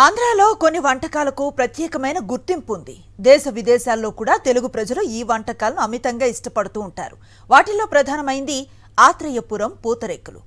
ఆంధ్రాలో కొన్ని వంటకాలకు ప్రత్యేకమైన గుర్తింపు ఉంది. దేశ విదేశాల్లో కూడా తెలుగు ప్రజలు ఈ వంటకాలను అమితంగా ఇష్టపడుతూ ఉంటారు. వాటిల్లో ప్రధానమైంది ఆత్రేయపురం పూతరేకులు.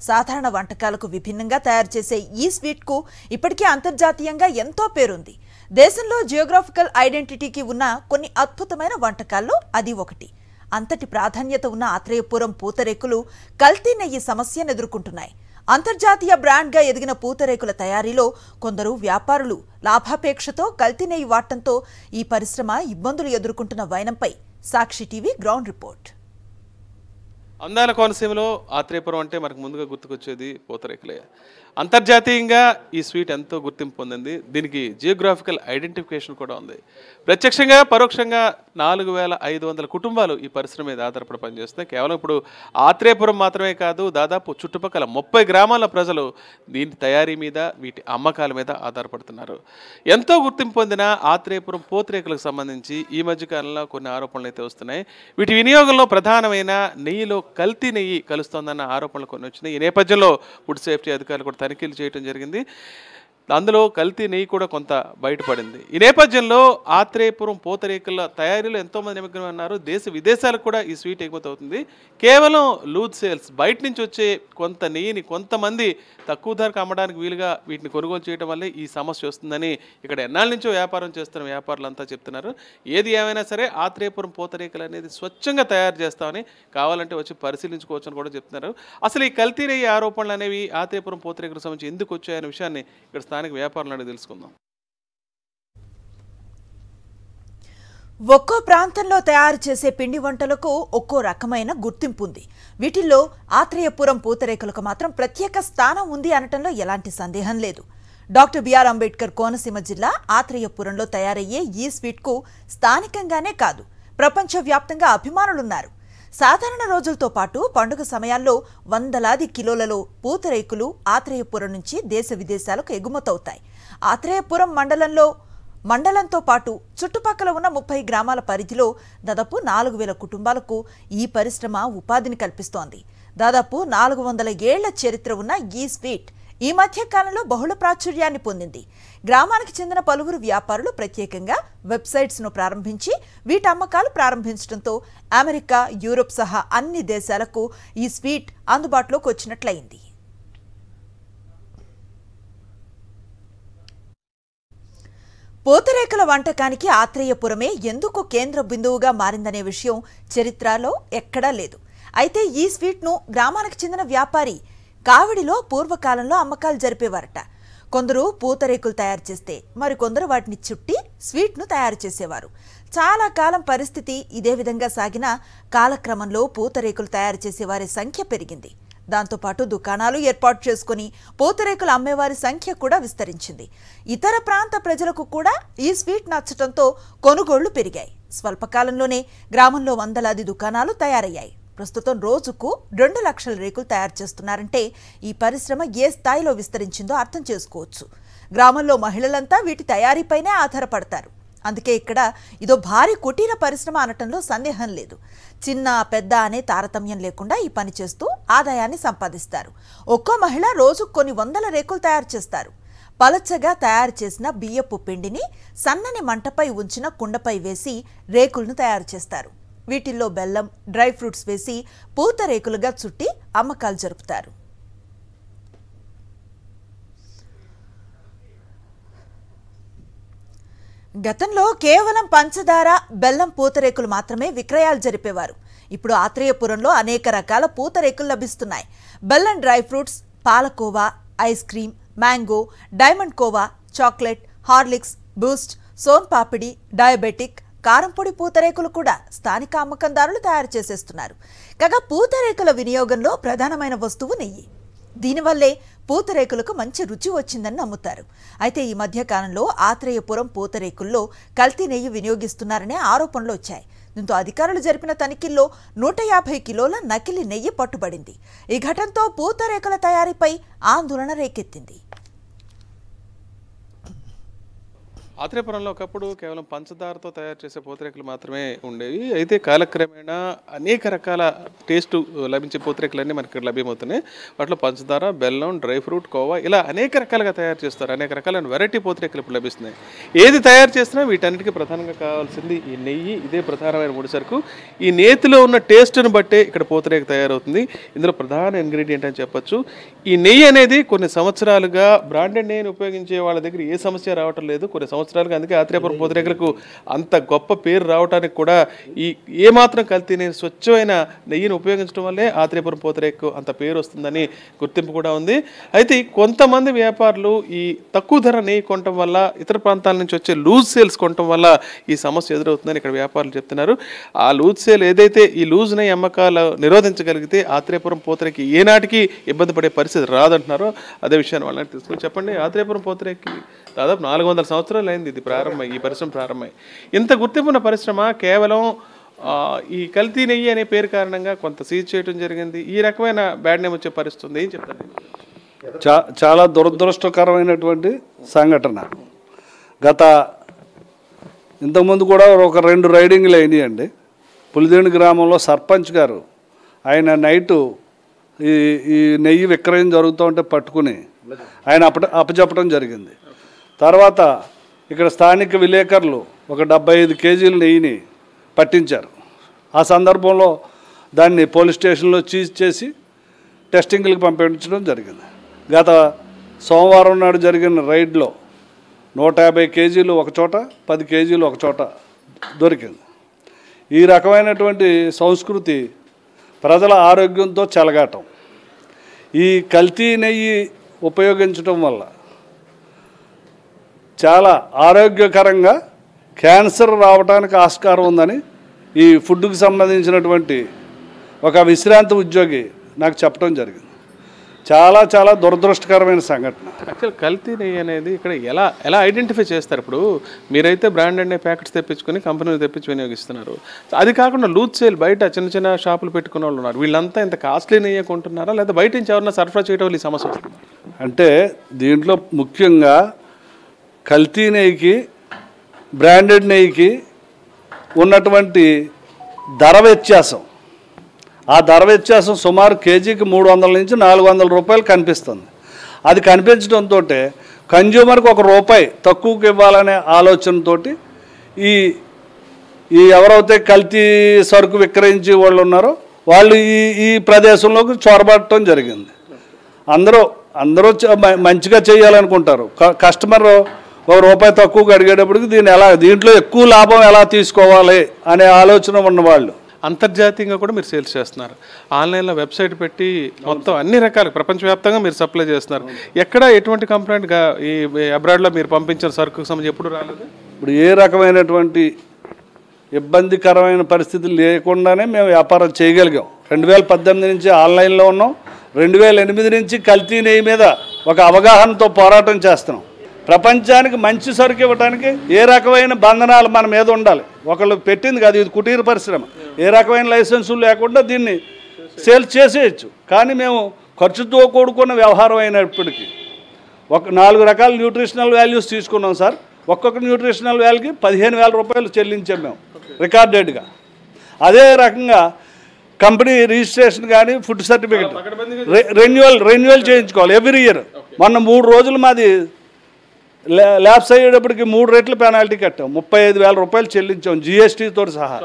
సాధారణ వంటకాలకు విభిన్నంగా తయారు చేసే ఈ స్వీట్ కు ఇప్పటికే అంతర్జాతీయంగా ఎంతో పేరుంది. దేశంలో జియోగ్రాఫికల్ ఐడెంటిటీకి ఉన్న కొన్ని అద్భుతమైన వంటకాల్లో అది ఒకటి. అంతటి ప్రాధాన్యత ఉన్న ఆత్రేయపురం పూతరేకులు కల్తీ నెయ్యి సమస్యను ఎదుర్కొంటున్నాయి. అంతర్జాతీయ బ్రాండ్గా ఎదిగిన పూతరేకుల తయారీలో కొందరు వ్యాపారులు లాభాపేక్షతో కల్తీ నెయ్యి వాడటంతో ఈ పరిశ్రమ ఇబ్బందులు ఎదుర్కొంటున్న వైనంపై సాక్షి టీవీ గ్రౌండ్ రిపోర్ట్. అందాల కోనసీమలో ఆత్రేయపురం అంటే మనకు ముందుగా గుర్తుకొచ్చేది పూతరేకులే. అంతర్జాతీయంగా ఈ స్వీట్ ఎంతో గుర్తింపు పొందింది. దీనికి జియోగ్రాఫికల్ ఐడెంటిఫికేషన్ కూడా ఉంది. ప్రత్యక్షంగా పరోక్షంగా 4500 కుటుంబాలు ఈ పరిశ్రమ మీద ఆధారపడి పనిచేస్తున్నాయి. కేవలం ఇప్పుడు ఆత్రేయపురం మాత్రమే కాదు, దాదాపు చుట్టుపక్కల 30 గ్రామాల ప్రజలు దీని తయారీ మీద, వీటి అమ్మకాల మీద ఆధారపడుతున్నారు. ఎంతో గుర్తింపు పొందిన ఆత్రేయపురం పూతరేకులకు సంబంధించి ఈ మధ్యకాలంలో కొన్ని ఆరోపణలు అయితే వస్తున్నాయి. వీటి వినియోగంలో ప్రధానమైన నెయ్యిలో కల్తీ నెయ్యి కలుస్తోందన్న ఆరోపణలు కొన్ని వచ్చినాయి. ఈ నేపథ్యంలో ఫుడ్ సేఫ్టీ అధికారులు కూడా తనిఖీలు చేయడం జరిగింది. అందులో కల్తీ నెయ్యి కూడా కొంత బయటపడింది. ఈ నేపథ్యంలో ఆత్రేయపురం పూతరేకుల తయారీలో ఎంతోమంది నిమగ్నం అన్నారు. దేశ విదేశాలకు కూడా ఈ స్వీట్ ఎగుమతి అవుతుంది. కేవలం లూజ్ సేల్స్, బయట నుంచి వచ్చే కొంత నెయ్యిని కొంతమంది తక్కువ ధరకు అమ్మడానికి వీలుగా వీటిని కొనుగోలు చేయడం వల్లే ఈ సమస్య వస్తుందని ఇక్కడ ఎన్నాళ్ళ నుంచో వ్యాపారం చేస్తున్న వ్యాపారులంతా చెప్తున్నారు. ఏది ఏమైనా సరే ఆత్రేయపురం పూతరేకులు అనేది స్వచ్ఛంగా తయారు చేస్తామని, కావాలంటే వచ్చి పరిశీలించుకోవచ్చు అని కూడా చెప్తున్నారు. అసలు ఈ కల్తీ నెయ్యి ఆరోపణలు అనేవి ఆత్రేయపురం పూతరేకులకు సంబంధించి ఎందుకు వచ్చాయనే విషయాన్ని ఇక్కడ స్థానిక వ్యాపారులను తెలుసుకుందాం. ఒక్కో ప్రాంతంలో తయారు చేసే పిండి వంటలకు ఒక్కో రకమైన గుర్తింపు ఉంది. వీటిల్లో ఆత్రేయపురం పూతరేకులకు మాత్రం ప్రత్యేక స్థానం ఉంది అనటంలో ఎలాంటి సందేహం లేదు. డాక్టర్ బిఆర్ అంబేద్కర్ కోనసీమ జిల్లా ఆత్రేయపురంలో తయారయ్యే ఈ స్వీట్కు స్థానికంగానే కాదు, ప్రపంచవ్యాప్తంగా అభిమానులున్నారు. సాధారణ రోజులతో పాటు పండుగ సమయాల్లో వందలాది కిలోలలో పూతరేకులు ఆత్రేయపురం నుంచి దేశ విదేశాలకు ఎగుమతవుతాయి. ఆత్రేయపురం మండలంతో పాటు చుట్టుపక్కల ఉన్న 30 గ్రామాల పరిధిలో దాదాపు 4000 కుటుంబాలకు ఈ పరిశ్రమ ఉపాధిని కల్పిస్తోంది. దాదాపు 400 ఏళ్ల చరిత్ర ఉన్న ఈ స్వీట్ ఈ మధ్య కాలంలో బహుళ ప్రాచుర్యాన్ని పొందింది. గ్రామానికి చెందిన పలువురు వ్యాపారులు ప్రత్యేకంగా వెబ్సైట్స్ను ప్రారంభించి వీటి అమ్మకాలు ప్రారంభించడంతో అమెరికా, యూరోప్ సహా అన్ని దేశాలకు ఈ స్వీట్ అందుబాటులోకి వచ్చినట్లయింది. పూతరేకుల వంటకానికి ఆత్రేయపురమే ఎందుకు కేంద్ర బిందువుగా మారిందనే విషయం చరిత్రలో ఎక్కడా లేదు. అయితే ఈ స్వీట్ను గ్రామానికి చెందిన వ్యాపారి కావిడిలో పూర్వకాలంలో అమ్మకాలు జరిపేవారట. కొందరు పూతరేకులు తయారు చేస్తే మరికొందరు వాటిని చుట్టి స్వీట్ను తయారు చేసేవారు. చాలా కాలం పరిస్థితి ఇదే విధంగా సాగిన కాలక్రమంలో పూతరేకులు తయారు చేసేవారి సంఖ్య పెరిగింది. దాంతోపాటు దుకాణాలు ఏర్పాటు చేసుకుని పూతరేకులు అమ్మేవారి సంఖ్య కూడా విస్తరించింది. ఇతర ప్రాంత ప్రజలకు కూడా ఈ స్వీట్ నచ్చటంతో కొనుగోళ్లు పెరిగాయి. స్వల్పకాలంలోనే గ్రామంలో వందలాది దుకాణాలు తయారయ్యాయి. ప్రస్తుతం రోజుకు 2 లక్షల రేకులు తయారు చేస్తున్నారంటే ఈ పరిశ్రమ ఏ స్థాయిలో విస్తరించిందో అర్థం చేసుకోవచ్చు. గ్రామంలో మహిళలంతా వీటి తయారీపైనే ఆధారపడతారు. అందుకే ఇక్కడ ఇదో భారీ కుటీర పరిశ్రమ అనటంలో సందేహం లేదు. చిన్న పెద్ద అనే తారతమ్యం లేకుండా ఈ పని చేస్తూ ఆదాయాన్ని సంపాదిస్తారు. ఒక్కో మహిళ రోజు కొన్ని వందల రేకులు తయారు చేస్తారు. పలచగా తయారు చేసిన బియ్యపు పిండిని సన్నని మంటపై ఉంచిన కుండపై వేసి రేకులను తయారు చేస్తారు. వీటిల్లో బెల్లం, డ్రై ఫ్రూట్స్ వేసి పూతరేకులుగా చుట్టి అమ్మకాలు జరుపుతారు. గతంలో కేవలం పంచదార, బెల్లం పూతరేకులు మాత్రమే విక్రయాలు జరిపేవారు. ఇప్పుడు ఆత్రేయపురంలో అనేక రకాల పూతరేకులు లభిస్తున్నాయి. బెల్లం డ్రై ఫ్రూట్స్, పాలకోవా, ఐస్ క్రీమ్, మ్యాంగో, డైమండ్ కోవా, chocolate, Horlicks, Boost, soan papdi, diabetic, కారంపొడి పూతరేకులు కూడా స్థానిక అమ్మకందారులు తయారు చేసేస్తున్నారు. కాగా పూతరేకుల వినియోగంలో ప్రధానమైన వస్తువు నెయ్యి. దీనివల్లే పూతరేకులకు మంచి రుచి వచ్చిందని నమ్ముతారు. అయితే ఈ మధ్య కాలంలో ఆత్రేయపురం పూతరేకుల్లో కల్తీ నెయ్యి వినియోగిస్తున్నారనే ఆరోపణలు వచ్చాయి. దీంతో అధికారులు జరిపిన తనిఖీల్లో 150 కిలోల నకిలీ నెయ్యి పట్టుబడింది. ఈ ఘటనతో పూతరేకుల తయారీపై ఆందోళన రేకెత్తింది. ఆత్రేయపురంలో ఒకప్పుడు కేవలం పంచదారతో తయారు చేసే పూతరేకులు మాత్రమే ఉండేవి. అయితే కాలక్రమేణా అనేక రకాల టేస్ట్ లభించే పూతరేకులన్నీ మనకి ఇక్కడ లభ్యమవుతున్నాయి. వాటిలో పంచదార, బెల్లం, డ్రై ఫ్రూట్, కోవా ఇలా అనేక రకాలుగా తయారు చేస్తారు. అనేక రకాలైన వెరైటీ పూతరేకులు ఇప్పుడు లభిస్తున్నాయి. ఏది తయారు చేసినా వీటన్నిటికీ ప్రధానంగా కావాల్సింది ఈ నెయ్యి. ఇదే ప్రధానమైన ముడిసరుకు. ఈ నేతిలో ఉన్న టేస్ట్ను బట్టే ఇక్కడ పూతరేకు తయారవుతుంది. ఇందులో ప్రధాన ఇంగ్రీడియంట్ అని చెప్పొచ్చు. ఈ నెయ్యి అనేది కొన్ని సంవత్సరాలుగా బ్రాండెడ్ నెయ్యిని ఉపయోగించే వాళ్ళ దగ్గర ఏ సమస్య రావటం లేదు. కొన్ని సంవత్సరాలుగా అందుకే ఆత్రేయపురం పూతరేకులకు అంత గొప్ప పేరు రావడానికి కూడా ఈ ఏమాత్రం కల్తీ లేని స్వచ్ఛమైన నెయ్యిని ఉపయోగించడం వల్లే ఆత్రేయపురం పూతరేకు అంత పేరు వస్తుందని గుర్తింపు కూడా ఉంది. అయితే కొంతమంది వ్యాపారులు ఈ తక్కువ ధర నెయ్యి కొనటం వల్ల, ఇతర ప్రాంతాల నుంచి వచ్చే లూజ్ సేల్స్ కొనటం వల్ల ఈ సమస్య ఎదురవుతుందని ఇక్కడ వ్యాపారులు చెప్తున్నారు. ఆ లూజ్ సేల్ ఏదైతే ఈ లూజ్ నెయ్యి అమ్మకాలు నిరోధించగలిగితే ఆత్రేయపురం పూతరేకి ఏనాటికి ఇబ్బంది పడే పరిస్థితి రాదంటున్నారో అదే విషయాన్ని వాళ్ళని తీసుకుని చెప్పండి. ఆత్రేయపురం పూతరేకి దాదాపు 400 సంవత్సరాలు అయింది ఇది ప్రారంభమై, ఈ పరిశ్రమ ప్రారంభమై. ఇంత గుర్తింపున్న పరిశ్రమ కేవలం ఈ కల్తీ నెయ్యి అనే పేరు కారణంగా కొంత సీజ్ చేయడం జరిగింది. ఈ రకమైన బ్యాడ్ నేమ్ వచ్చే పరిస్థితి ఉంది. ఏం చెప్తారు? చాలా దురదృష్టకరమైనటువంటి సంఘటన. గత ఇంతకుముందు కూడా ఒక 2 రైడింగ్లు అయినాయండి. పులిదేణి గ్రామంలో సర్పంచ్ గారు ఆయన నైటు ఈ నెయ్యి విక్రయం జరుగుతూ ఉంటే పట్టుకుని ఆయన అప్పచెప్పడం జరిగింది. తర్వాత ఇక్కడ స్థానిక విలేకరులు ఒక 75 కేజీల నెయ్యిని పట్టించారు. ఆ సందర్భంలో దాన్ని పోలీస్ స్టేషన్లో సీజ్ చేసి టెస్టింగ్లకు పంపించడం జరిగింది. గత సోమవారం నాడు జరిగిన రైడ్లో 150 కేజీలు ఒక చోట, 10 కేజీలు ఒక చోట దొరికింది. ఈ రకమైనటువంటి సంస్కృతి ప్రజల ఆరోగ్యంతో చెలగాటం. ఈ కల్తీ నెయ్యి ఉపయోగించడం వల్ల చాలా ఆరోగ్యకరంగా క్యాన్సర్ రావడానికి ఆస్కారం ఉందని ఈ ఫుడ్కి సంబంధించినటువంటి ఒక విశ్రాంతి ఉద్యోగి నాకు చెప్పడం జరిగింది. చాలా చాలా దురదృష్టకరమైన సంఘటన. యాక్చువల్ కల్తీ నెయ్యి అనేది ఇక్కడ ఎలా ఐడెంటిఫై చేస్తారు? ఇప్పుడు మీరైతే బ్రాండ్ అనే ప్యాకెట్స్ తెప్పించుకొని కంపెనీలు తెప్పించి వినియోగిస్తున్నారు. అది కాకుండా లూజ్ సేల్ బయట చిన్న చిన్న షాపులు పెట్టుకున్న వాళ్ళు ఉన్నారు. వీళ్ళంతా ఇంత కాస్ట్లీ నెయ్యి కొంటున్నారా, లేదా బయట నుంచి ఎవరన్నా సరఫరా చేయడం వల్ల ఈ సమస్య వస్తుంది? అంటే దీంట్లో ముఖ్యంగా కల్తీ నెయ్యికి, బ్రాండెడ్ నెయ్యికి ఉన్నటువంటి ధర వ్యత్యాసం, ఆ ధర వ్యత్యాసం సుమారు కేజీకి 300 నుంచి 400 రూపాయలు కనిపిస్తుంది. అది కనిపించడంతో కన్జ్యూమర్కి ₹1 తక్కువకి ఇవ్వాలనే ఆలోచనతో ఈ ఎవరైతే కల్తీ సరుకు విక్రయించే వాళ్ళు ఉన్నారో వాళ్ళు ఈ ప్రదేశంలోకి చొరబడటం జరిగింది. అందరూ మంచిగా చేయాలనుకుంటారు. కస్టమర్ ₹1 తక్కువగా అడిగేటప్పటికి దీంట్లో ఎక్కువ లాభం ఎలా తీసుకోవాలి అనే ఆలోచన ఉన్నవాళ్ళు. అంతర్జాతీయంగా కూడా మీరు సేల్స్ చేస్తున్నారు. ఆన్లైన్లో వెబ్సైట్ పెట్టి మొత్తం అన్ని రకాల ప్రపంచవ్యాప్తంగా మీరు సప్లై చేస్తున్నారు. ఎక్కడ ఎటువంటి కంప్లైంట్గా ఈ అబ్రాడ్లో మీరు పంపించిన సరుకు సంబంధించి ఎప్పుడు రాలేదు? ఇప్పుడు ఏ రకమైనటువంటి ఇబ్బందికరమైన పరిస్థితి లేకుండానే మేము వ్యాపారం చేయగలిగాం. 2018 నుంచి ఆన్లైన్లో ఉన్నాం. 2008 నుంచి కల్తీ నెయ్యి మీద ఒక అవగాహనతో పోరాటం చేస్తున్నాం. ప్రపంచానికి మంచి సరుకు ఇవ్వడానికి ఏ రకమైన బంధనాలు మన మీద ఉండాలి. ఒకళ్ళు పెట్టింది కాదు, ఇది కుటీర పరిశ్రమ. ఏ రకమైన లైసెన్సులు లేకుండా దీన్ని సేల్ చేసేయచ్చు. కానీ మేము ఖర్చుతో కూడుకున్న వ్యవహారం అయినప్పటికీ 4 రకాల న్యూట్రిషనల్ వాల్యూస్ తీసుకున్నాం సార్. ఒక్కొక్క న్యూట్రిషనల్ వాల్యూకి 15,000 రూపాయలు చెల్లించాం మేము రికార్డెడ్గా. అదే రకంగా కంపెనీ రిజిస్ట్రేషన్ కానీ ఫుడ్ సర్టిఫికేట్ రెన్యువల్ చేయించుకోవాలి ఎవ్రీ ఇయర్. మొన్న 3 రోజులు మాది ల్యాబ్స్ అయ్యేటప్పటికి 3 రెట్లు పెనాల్టీ కట్టాం. 35,000 రూపాయలు చెల్లించాం GSTతో సహా.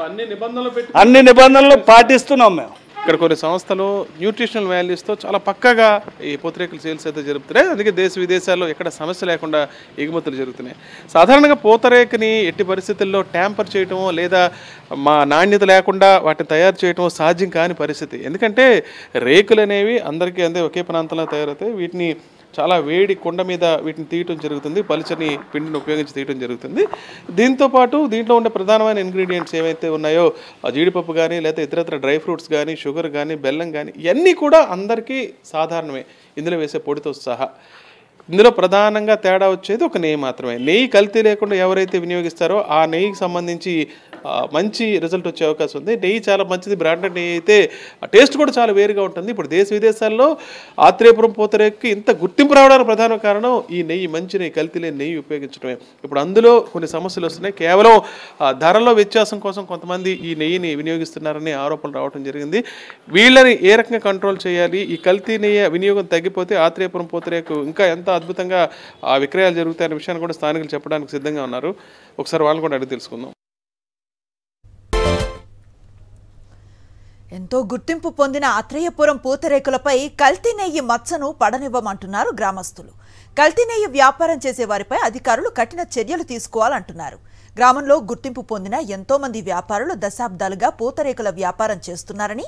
అన్ని నిబంధనలు పాటిస్తున్నాం మేము. ఇక్కడ కొన్ని సంస్థలు న్యూట్రిషనల్ వాల్యూస్తో చాలా పక్కగా ఈ పూతరేకుల సేల్స్ అయితే జరుగుతున్నాయి. అందుకే దేశ విదేశాల్లో ఎక్కడ సమస్య లేకుండా ఎగుమతులు జరుగుతున్నాయి. సాధారణంగా పూతరేకుని ఎట్టి పరిస్థితుల్లో ట్యాంపర్ చేయటమో లేదా నాణ్యత లేకుండా వాటిని తయారు చేయటమో సాధ్యం కాని పరిస్థితి. ఎందుకంటే రేకులు అనేవి అందరికీ ఒకే ప్రాంతంలో తయారవుతాయి. వీటిని చాలా వేడి కొండ మీద వీటిని తీయటం జరుగుతుంది. పలుచని పిండిని ఉపయోగించి తీయటం జరుగుతుంది. దీంతోపాటు దీంట్లో ఉండే ప్రధానమైన ఇంగ్రీడియంట్స్ ఏవైతే ఉన్నాయో జీడిపప్పు కానీ లేదా ఇతరత్ర డ్రై ఫ్రూట్స్ కానీ షుగర్ కానీ బెల్లం కానీ ఇవన్నీ కూడా అందరికీ సాధారణమే, ఇందులో వేసే పొడితో సహా. ఇందులో ప్రధానంగా తేడా వచ్చేది ఒక నెయ్యి మాత్రమే. నెయ్యి కల్తీ లేకుండా ఎవరైతే వినియోగిస్తారో ఆ నెయ్యికి సంబంధించి మంచి రిజల్ట్ వచ్చే అవకాశం ఉంది. నెయ్యి చాలా మంచిది, బ్రాండెడ్ నెయ్యి అయితే టేస్ట్ కూడా చాలా వేరుగా ఉంటుంది. ఇప్పుడు దేశ విదేశాల్లో ఆత్రేయపురం పూతరేకుకి ఇంత గుర్తింపు రావడానికి ప్రధాన కారణం ఈ నెయ్యి, మంచి నెయ్యి, కల్తీ లేని నెయ్యి ఉపయోగించడమే. ఇప్పుడు అందులో కొన్ని సమస్యలు వస్తున్నాయి. కేవలం ధరలో వ్యత్యాసం కోసం కొంతమంది ఈ నెయ్యిని వినియోగిస్తున్నారని ఆరోపణలు రావడం జరిగింది. వీళ్ళని ఏ రకంగా కంట్రోల్ చేయాలి, ఈ కల్తీ నెయ్యి వినియోగం తగ్గిపోతే ఆత్రేయపురం పూతరేకు ఇంకా ఎంత అద్భుతంగా విక్రయాలు జరుగుతాయనే విషయాన్ని కూడా స్థానికులు చెప్పడానికి సిద్ధంగా ఉన్నారు. ఒకసారి వాళ్ళని కూడా అడిగి తెలుసుకుందాం. ఎంతో గుర్తింపు పొందిన ఆత్రేయపురం పూతరేకులపై కల్తీ నెయ్యి మచ్చను పడనివ్వమంటున్నారు గ్రామస్తులు. కల్తీ నెయ్యి వ్యాపారం చేసే వారిపై అధికారులు కఠిన చర్యలు తీసుకోవాలంటున్నారు. గ్రామంలో గుర్తింపు పొందిన ఎంతో మంది వ్యాపారులు దశాబ్దాలుగా పూతరేకుల వ్యాపారం చేస్తున్నారని,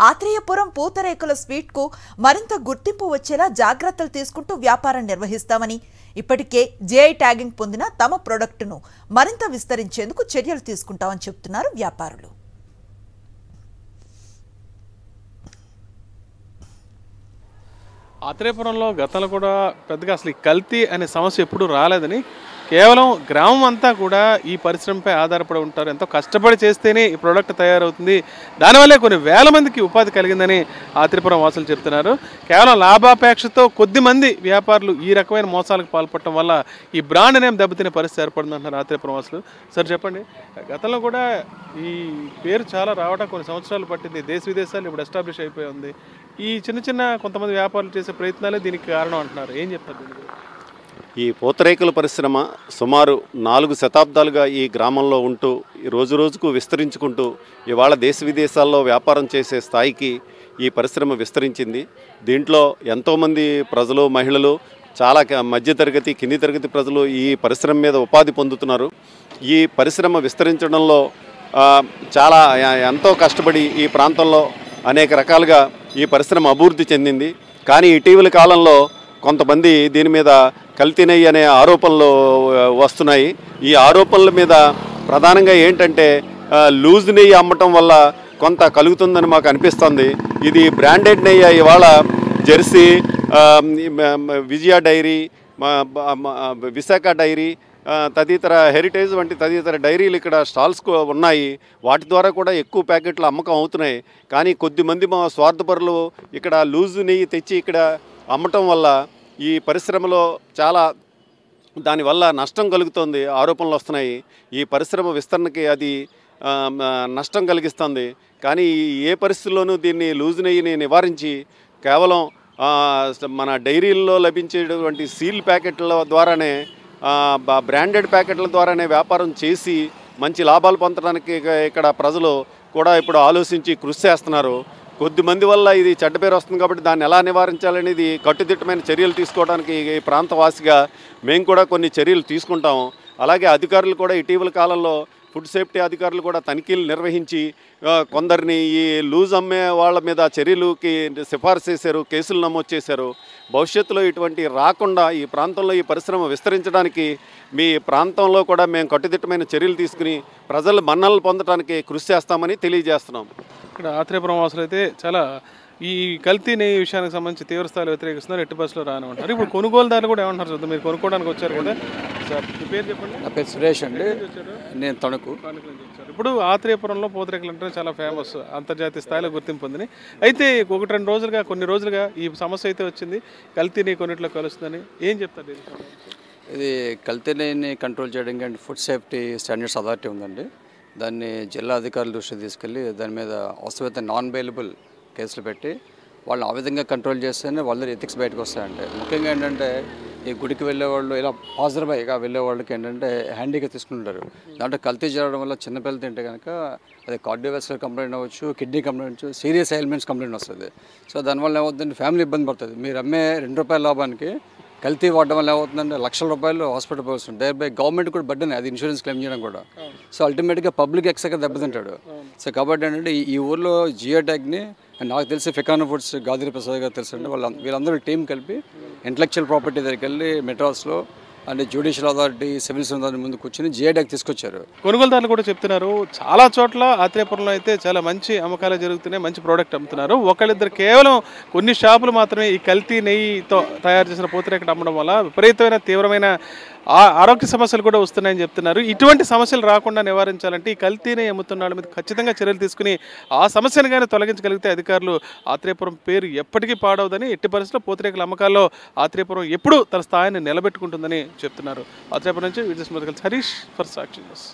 ఆత్రేయపురం పూతరేకుల స్వీట్కు మరింత గుర్తింపు వచ్చేలా జాగ్రత్తలు తీసుకుంటూ వ్యాపారం నిర్వహిస్తామని, ఇప్పటికే జీఐ ట్యాగింగ్ పొందిన తమ ప్రొడక్టును మరింత విస్తరించేందుకు చర్యలు తీసుకుంటామని చెబుతున్నారు వ్యాపారులు. ఆత్రేయపురంలో గతంలో కూడా పెద్దగా అసలు ఈ కల్తీ అనే సమస్య ఎప్పుడూ రాలేదని, కేవలం గ్రామం అంతా కూడా ఈ పరిశ్రమపై ఆధారపడి ఉంటారు. ఎంతో కష్టపడి చేస్తేనే ఈ ప్రోడక్ట్ తయారవుతుంది, దానివల్లే కొన్ని వేల మందికి ఉపాధి కలిగిందని ఆత్రేయపురం వాసులు చెప్తున్నారు. కేవలం లాభాపేక్షతో కొద్ది మంది వ్యాపారులు ఈ రకమైన మోసాలకు పాల్పడటం వల్ల ఈ బ్రాండ్ నేమ్ దెబ్బతినే పరిస్థితి ఏర్పడిందంటున్నారు ఆత్రేయపురం వాసులు. సార్ చెప్పండి, గతంలో కూడా ఈ పేరు చాలా రావడం కొన్ని సంవత్సరాలు పట్టింది, దేశ విదేశాలు ఇప్పుడు ఎస్టాబ్లిష్ అయిపోయి ఉంది. ఈ చిన్న చిన్న కొంతమంది వ్యాపారులు చేసే ప్రయత్నాలే దీనికి కారణం అంటున్నారు. ఏం చెప్తారు దీనికి? ఈ పూతరేకుల పరిశ్రమ సుమారు 4 శతాబ్దాలుగా ఈ గ్రామంలో ఉంటూ రోజు రోజుకు విస్తరించుకుంటూ ఇవాళ దేశ విదేశాల్లో వ్యాపారం చేసే స్థాయికి ఈ పరిశ్రమ విస్తరించింది. దీంట్లో ఎంతోమంది ప్రజలు, మహిళలు, చాలా మధ్యతరగతి, కింది తరగతి ప్రజలు ఈ పరిశ్రమ మీద ఉపాధి పొందుతున్నారు. ఈ పరిశ్రమ విస్తరించడంలో చాలా ఎంతో కష్టపడి ఈ ప్రాంతంలో అనేక రకాలుగా ఈ పరిశ్రమ అభివృద్ధి చెందింది. కానీ ఇటీవల కాలంలో కొంతమంది దీని మీద కల్తీ నెయ్యి అనే ఆరోపణలు వస్తున్నాయి. ఈ ఆరోపణల మీద ప్రధానంగా ఏంటంటే లూజ్ నెయ్యి అమ్మటం వల్ల కొంత కలుగుతుందని మాకు అనిపిస్తుంది. ఇది బ్రాండెడ్ నెయ్యి ఇవాళ జెర్సీ, విజయ డైరీ, విశాఖ డైరీ, తదితర హెరిటేజ్ వంటి తదితర డైరీలు ఇక్కడ స్టాల్స్ ఉన్నాయి. వాటి ద్వారా కూడా ఎక్కువ ప్యాకెట్లు అమ్మకం అవుతున్నాయి. కానీ కొద్దిమంది మా స్వార్థపరులు ఇక్కడ లూజ్ నెయ్యి తెచ్చి ఇక్కడ అమ్మటం వల్ల ఈ పరిశ్రమలో చాలా దానివల్ల నష్టం కలుగుతుంది, ఆరోపణలు వస్తున్నాయి. ఈ పరిశ్రమ విస్తరణకి అది నష్టం కలిగిస్తుంది. కానీ ఏ పరిస్థితుల్లోనూ దీన్ని లూజ్ నెయ్యిని నివారించి కేవలం మన డైరీల్లో లభించేటువంటి సీల్ ప్యాకెట్ల ద్వారానే, బ్రాండెడ్ ప్యాకెట్ల ద్వారానే వ్యాపారం చేసి మంచి లాభాలు పొందడానికి ఇక్కడ ప్రజలు కూడా ఇప్పుడు ఆలోచించి కృషి చేస్తున్నారు. కొద్దిమంది వల్ల ఇది చెడ్డ పేరు వస్తుంది కాబట్టి దాన్ని ఎలా నివారించాలనేది కట్టుదిట్టమైన చర్యలు తీసుకోవడానికి ఈ ప్రాంతవాసిగా మేము కూడా కొన్ని చర్యలు తీసుకుంటాము. అలాగే అధికారులు కూడా ఇటీవల కాలంలో ఫుడ్ సేఫ్టీ అధికారులు కూడా తనిఖీలు నిర్వహించి కొందరిని ఈ లూజ్ అమ్మే వాళ్ళ మీద చర్యలుకి సిఫార్సు చేశారు, కేసులు నమోదు చేశారు. భవిష్యత్తులో ఇటువంటి రాకుండా ఈ ప్రాంతంలో ఈ పరిశ్రమ విస్తరించడానికి మీ ప్రాంతంలో కూడా మేము కట్టుదిట్టమైన చర్యలు తీసుకుని ప్రజల మన్ననలు పొందడానికి కృషి చేస్తామని తెలియజేస్తున్నాం. ఇక్కడ ఆత్రేయపురం వాసులు అయితే చాలా ఈ కల్తీ నెయ్యి విషయానికి సంబంధించి తీవ్రస్థాయిలో వ్యతిరేకిస్తున్నారు, ఎట్టి బస్సులో రానిమంటారు. ఇప్పుడు కొనుగోలుదారులు కూడా ఏమంటారు చూద్దాం. మీరు కొనుక్కోవడానికి వచ్చారు కదా సార్, మీ పేరు చెప్పండి. నా పేరు సురేష్ అండి, నేను తణుకు. ఇప్పుడు ఆత్రేయపురంలో పూతరేకులు అంటే చాలా ఫేమస్, అంతర్జాతీయ స్థాయిలో గుర్తింపు పొందింది. అయితే కొన్ని రోజులుగా ఈ సమస్య అయితే వచ్చింది, కల్తీ నెయ్యి కొన్నిట్లో కలుస్తుందని. ఏం చెప్తారు? ఇది కల్తీ నెయ్యిని కంట్రోల్ చేయడానికి అంటే ఫుడ్ సేఫ్టీ స్టాండర్డ్స్ అథారిటీ ఉందండి. దాన్ని జిల్లా అధికారుల దృష్టికి తీసుకెళ్ళి దాని మీద అవసరమైతే నాన్ బెయిలబుల్ కేసులు పెట్టి వాళ్ళని ఆ విధంగా కంట్రోల్ చేస్తేనే వాళ్ళ ఎథిక్స్ బయటకు వస్తాయండి. ముఖ్యంగా ఏంటంటే ఈ గుడికి వెళ్ళేవాళ్ళు ఇలా పాజిటివ్గా వెళ్ళే వాళ్ళకి ఏంటంటే హ్యాండీగా తీసుకుంటారు. దాంట్లో కల్తీ జరగడం వల్ల చిన్నపిల్లలు తింటే కనుక అది కార్డియోవాస్కులర్ కంప్లైంట్ అవ్వచ్చు, కిడ్నీ కంప్లైంట్ అవ్వచ్చు, సీరియస్ ఎయిల్మెంట్స్ కంప్లైంట్ వస్తుంది. సో దానివల్ల ఏమవుతుందంటే ఫ్యామిలీ ఇబ్బంది పడుతుంది. మీరు అమ్మే ₹2 లాభానికి కల్తీ వాడడం వల్ల ఏమవుతుందంటే లక్షల రూపాయలు హాస్పిటల్ పోల్స్ ఉంటాయి. బై గవర్నమెంట్ కూడా బడ్డనే అది ఇన్సూరెన్స్ క్లెయిమ్ చేయడం కూడా. సో అల్టిమేట్గా పబ్లిక్ ఎక్స్గా దెబ్బతింటాడు. సో కాబట్టి ఏంటంటే ఈ ఊర్లో జియో ట్యాగ్ని నాకు తెలిసి ఫికానో ఫుడ్స్ గాదిరి ప్రసాద్ గారు తెలుసు అండి, వీళ్ళందరూ టీం కలిపి ఇంటలెక్చువల్ ప్రాపర్టీ దగ్గరికి వెళ్ళి మెడ్రాస్లో అంటే జ్యుడిషియల్ అథారిటీ, సివిల్ అథారిటీ ముందు కూర్చొని జిఐ ట్యాగ్ తీసుకొచ్చారు. కొనుగోలుదారులు కూడా చెప్తున్నారు చాలా చోట్ల ఆత్రేయపురంలో అయితే చాలా మంచి అమ్మకాలు జరుగుతున్నాయి, మంచి ప్రోడక్ట్ అమ్ముతున్నారు. ఒకళ్ళిద్దరు కేవలం కొన్ని షాపులు మాత్రమే ఈ కల్తీ నెయ్యితో తయారు చేసిన పూతరేకులు అమ్మడం వల్ల విపరీతమైన తీవ్రమైన ఆరోగ్య సమస్యలు కూడా వస్తున్నాయని చెప్తున్నారు. ఇటువంటి సమస్యలు రాకుండా నివారించాలంటే ఈ కల్తీని అమ్ముతున్న వాళ్ళ మీద ఖచ్చితంగా చర్యలు తీసుకుని ఆ సమస్యను కానీ తొలగించగలిగితే అధికారులు ఆత్రేయపురం పేరు ఎప్పటికీ పాడవదని, ఎట్టి పరిస్థితుల్లో పూతరేకుల అమ్మకాల్లో ఆత్రేయపురం ఎప్పుడూ తన స్థాయిని నిలబెట్టుకుంటుందని చెప్తున్నారు. ఆత్రేయపురం నుంచి హరీష్ ఫర్ సాక్షి న్యూస్.